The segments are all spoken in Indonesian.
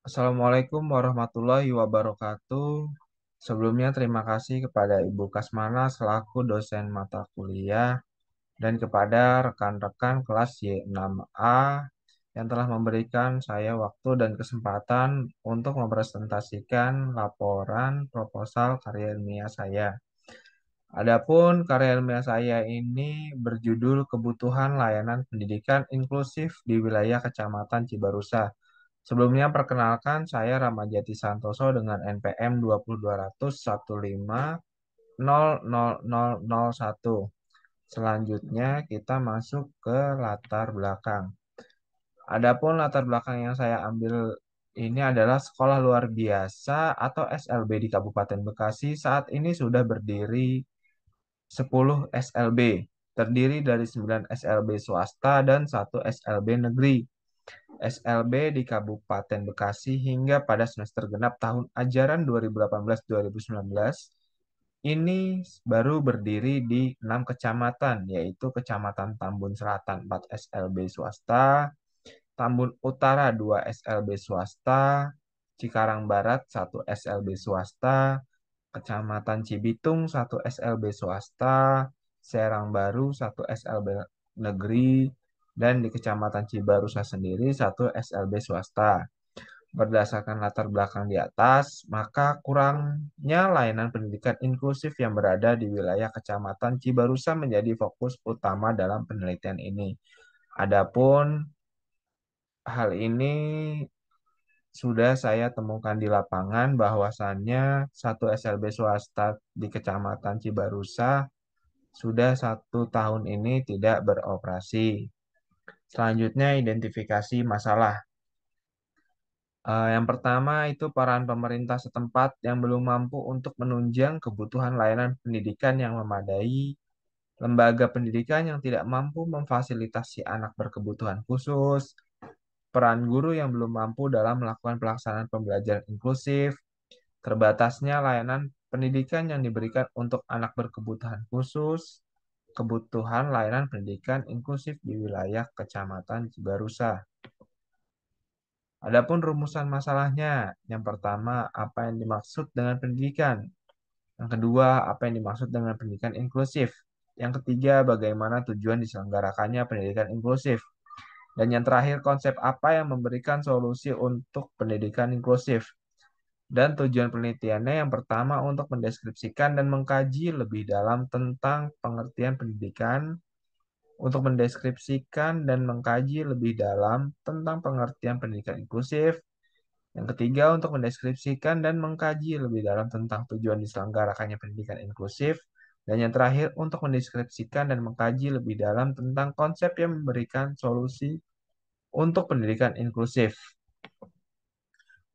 Assalamualaikum warahmatullahi wabarakatuh. Sebelumnya terima kasih kepada Ibu Kasmana selaku dosen mata kuliah dan kepada rekan-rekan kelas Y6A yang telah memberikan saya waktu dan kesempatan untuk mempresentasikan laporan proposal karya ilmiah saya. Adapun karya ilmiah saya ini berjudul Kebutuhan Layanan Pendidikan Inklusif di Wilayah Kecamatan Cibarusa. Sebelumnya perkenalkan saya Ramajati Santoso dengan NPM 20215000001. Selanjutnya kita masuk ke latar belakang. Adapun latar belakang yang saya ambil ini adalah sekolah luar biasa atau SLB di Kabupaten Bekasi saat ini sudah berdiri 10 SLB, terdiri dari 9 SLB swasta dan 1 SLB negeri. SLB di Kabupaten Bekasi hingga pada semester genap tahun ajaran 2018-2019 ini baru berdiri di 6 kecamatan, yaitu Kecamatan Tambun Selatan 4 SLB swasta, Tambun Utara 2 SLB swasta, Cikarang Barat 1 SLB swasta, Kecamatan Cibitung 1 SLB swasta, Serang Baru 1 SLB negeri, dan di Kecamatan Cibarusa sendiri 1 SLB swasta. Berdasarkan latar belakang di atas, maka kurangnya layanan pendidikan inklusif yang berada di wilayah Kecamatan Cibarusa menjadi fokus utama dalam penelitian ini. Adapun hal ini sudah saya temukan di lapangan bahwasannya satu SLB swasta di Kecamatan Cibarusa sudah 1 tahun ini tidak beroperasi. Selanjutnya identifikasi masalah. Yang pertama itu peran pemerintah setempat yang belum mampu untuk menunjang kebutuhan layanan pendidikan yang memadai, lembaga pendidikan yang tidak mampu memfasilitasi anak berkebutuhan khusus, peran guru yang belum mampu dalam melakukan pelaksanaan pembelajaran inklusif, terbatasnya layanan pendidikan yang diberikan untuk anak berkebutuhan khusus, kebutuhan layanan pendidikan inklusif di wilayah Kecamatan Cibarusa. Adapun rumusan masalahnya, yang pertama, apa yang dimaksud dengan pendidikan? Yang kedua, apa yang dimaksud dengan pendidikan inklusif? Yang ketiga, bagaimana tujuan diselenggarakannya pendidikan inklusif? Dan yang terakhir, konsep apa yang memberikan solusi untuk pendidikan inklusif? Dan tujuan penelitiannya yang pertama untuk mendeskripsikan dan mengkaji lebih dalam tentang pengertian pendidikan, untuk mendeskripsikan dan mengkaji lebih dalam tentang pengertian pendidikan inklusif. Yang ketiga, untuk mendeskripsikan dan mengkaji lebih dalam tentang tujuan diselenggarakannya pendidikan inklusif. Dan yang terakhir, untuk mendeskripsikan dan mengkaji lebih dalam tentang konsep yang memberikan solusi untuk pendidikan inklusif.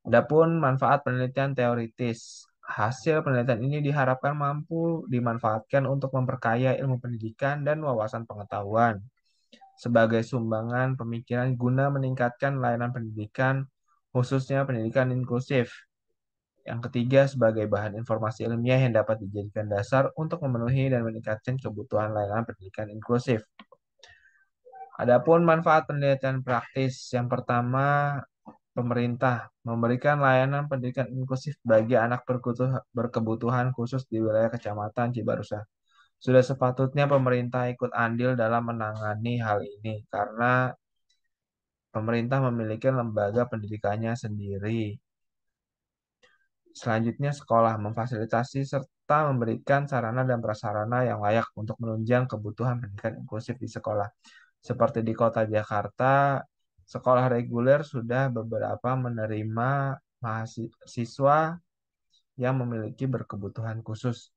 Adapun manfaat penelitian teoritis. Hasil penelitian ini diharapkan mampu dimanfaatkan untuk memperkaya ilmu pendidikan dan wawasan pengetahuan sebagai sumbangan pemikiran guna meningkatkan layanan pendidikan, khususnya pendidikan inklusif. Yang ketiga, sebagai bahan informasi ilmiah yang dapat dijadikan dasar untuk memenuhi dan meningkatkan kebutuhan layanan pendidikan inklusif. Adapun manfaat penelitian praktis, yang pertama, pemerintah memberikan layanan pendidikan inklusif bagi anak berkebutuhan khusus di wilayah Kecamatan Cibarusa. Sudah sepatutnya pemerintah ikut andil dalam menangani hal ini karena pemerintah memiliki lembaga pendidikannya sendiri. Selanjutnya, sekolah memfasilitasi serta memberikan sarana dan prasarana yang layak untuk menunjang kebutuhan pendidikan inklusif di sekolah. Seperti di Kota Jakarta, sekolah reguler sudah beberapa menerima mahasiswa yang memiliki berkebutuhan khusus.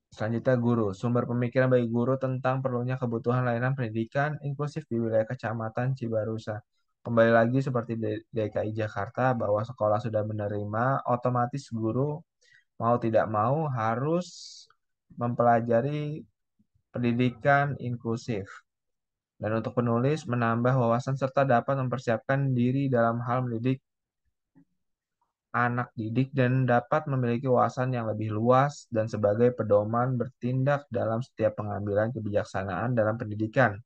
Selanjutnya, guru. Sumber pemikiran bagi guru tentang perlunya kebutuhan layanan pendidikan inklusif di wilayah Kecamatan Cibarusa. Kembali lagi seperti di DKI Jakarta bahwa sekolah sudah menerima, otomatis guru mau tidak mau harus mempelajari pendidikan inklusif. Dan untuk penulis menambah wawasan serta dapat mempersiapkan diri dalam hal mendidik anak didik dan dapat memiliki wawasan yang lebih luas dan sebagai pedoman bertindak dalam setiap pengambilan kebijaksanaan dalam pendidikan.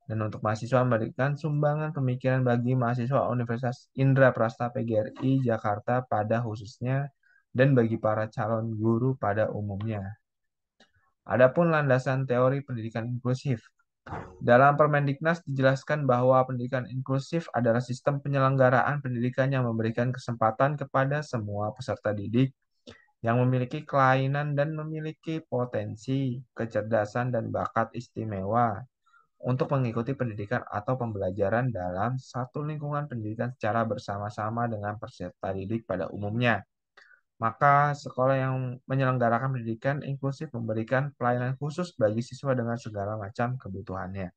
Dan untuk mahasiswa memberikan sumbangan pemikiran bagi mahasiswa Universitas Indra Prasta PGRI Jakarta pada khususnya dan bagi para calon guru pada umumnya. Adapun landasan teori pendidikan inklusif. Dalam Permendiknas dijelaskan bahwa pendidikan inklusif adalah sistem penyelenggaraan pendidikan yang memberikan kesempatan kepada semua peserta didik yang memiliki kelainan dan memiliki potensi, kecerdasan, dan bakat istimewa untuk mengikuti pendidikan atau pembelajaran dalam satu lingkungan pendidikan secara bersama-sama dengan peserta didik pada umumnya. Maka sekolah yang menyelenggarakan pendidikan inklusif memberikan pelayanan khusus bagi siswa dengan segala macam kebutuhannya.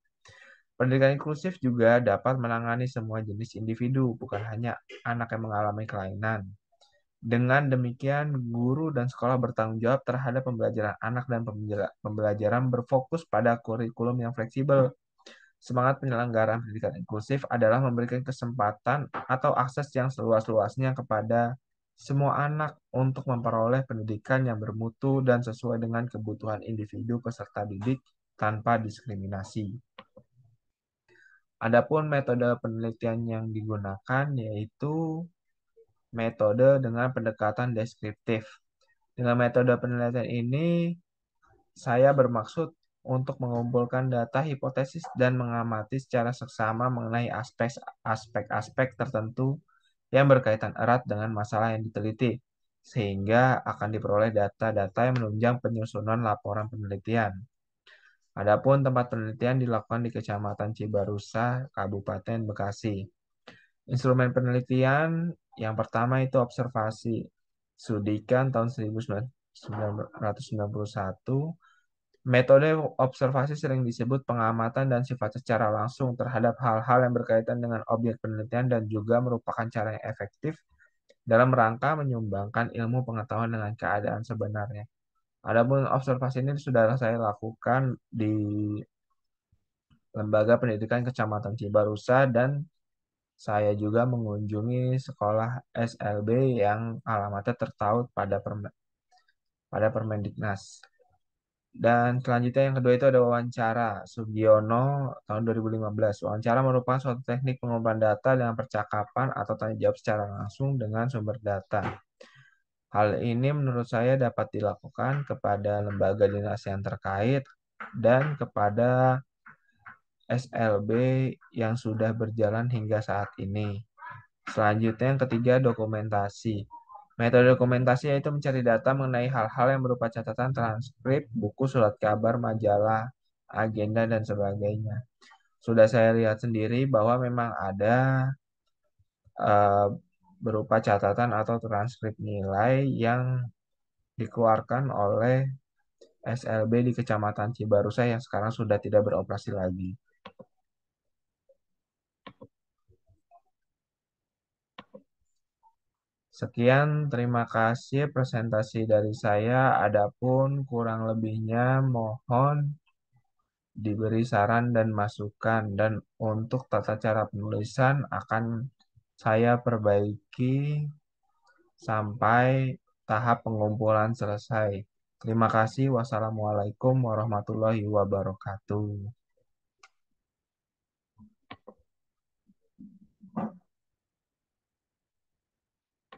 Pendidikan inklusif juga dapat menangani semua jenis individu, bukan hanya anak yang mengalami kelainan. Dengan demikian, guru dan sekolah bertanggung jawab terhadap pembelajaran anak dan pembelajaran berfokus pada kurikulum yang fleksibel. Semangat penyelenggaraan pendidikan inklusif adalah memberikan kesempatan atau akses yang seluas-luasnya kepada semua anak untuk memperoleh pendidikan yang bermutu dan sesuai dengan kebutuhan individu peserta didik tanpa diskriminasi. Adapun metode penelitian yang digunakan yaitu metode dengan pendekatan deskriptif. Dengan metode penelitian ini, saya bermaksud untuk mengumpulkan data hipotesis dan mengamati secara seksama mengenai aspek-aspek tertentu yang berkaitan erat dengan masalah yang diteliti, sehingga akan diperoleh data-data yang menunjang penyusunan laporan penelitian. Adapun tempat penelitian dilakukan di Kecamatan Cibarusa, Kabupaten Bekasi. Instrumen penelitian yang pertama itu observasi. Sudikan tahun 1991. Metode observasi sering disebut pengamatan dan sifat secara langsung terhadap hal-hal yang berkaitan dengan objek penelitian dan juga merupakan cara yang efektif dalam rangka menyumbangkan ilmu pengetahuan dengan keadaan sebenarnya. Adapun observasi ini sudah saya lakukan di Lembaga Pendidikan Kecamatan Cibarusa dan saya juga mengunjungi sekolah SLB yang alamatnya tertaut pada Permendiknas. Dan selanjutnya yang kedua itu ada wawancara Sugiono tahun 2015. Wawancara merupakan suatu teknik pengumpulan data dengan percakapan atau tanya jawab secara langsung dengan sumber data. Hal ini menurut saya dapat dilakukan kepada lembaga dinas yang terkait dan kepada SLB yang sudah berjalan hingga saat ini. Selanjutnya yang ketiga dokumentasi. Metode dokumentasi yaitu mencari data mengenai hal-hal yang berupa catatan transkrip, buku, surat kabar, majalah, agenda, dan sebagainya. Sudah saya lihat sendiri bahwa memang ada eh, berupa catatan atau transkrip nilai yang dikeluarkan oleh SLB di Kecamatan Cibarusah yang sekarang sudah tidak beroperasi lagi. Sekian, terima kasih presentasi dari saya. Adapun kurang lebihnya mohon diberi saran dan masukan. Dan untuk tata cara penulisan akan saya perbaiki sampai tahap pengumpulan selesai. Terima kasih. Wassalamualaikum warahmatullahi wabarakatuh.